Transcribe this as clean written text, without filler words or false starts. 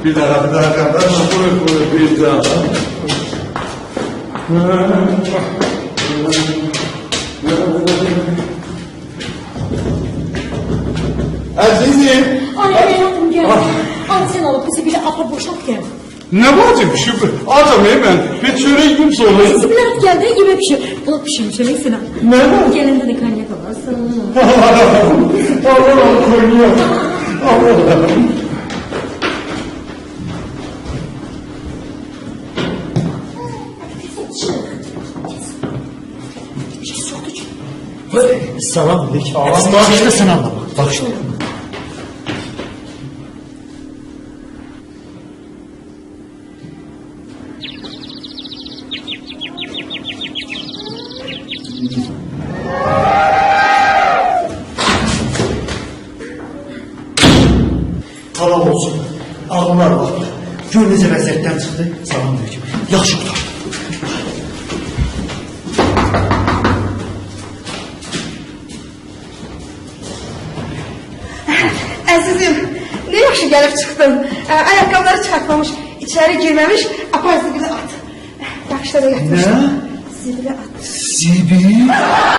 Bir daha kardeş. Buyur bir daha. Azizim. Ay hayatım gel. Al sen alıp bizi bir de apar boşalt gel. Ne var ki? Adam hemen. Bir çöreğim sonra. Bizi bir at geldi yemek pişir. Balık pişirmiş yemek sana. Ne var? Gelinde de kanyak alırsın. Allah'ım koyuyor. Allah'ım. Salam aleyküm. Allah İşte sen anlama. Bak şimdi. Tamam olsun. Ağlar var. Gör necə vəziyyətdən çıxdı. Salam aleyküm. Yaxşı qutar. Əzizim, ne yaxşı gəlib çıxdın. Ayaqqabıları çıxartmamış, içeri girməmiş, apar zibili at. Yaxşı da yatmışdım. Ne? Zibili at. Zibil.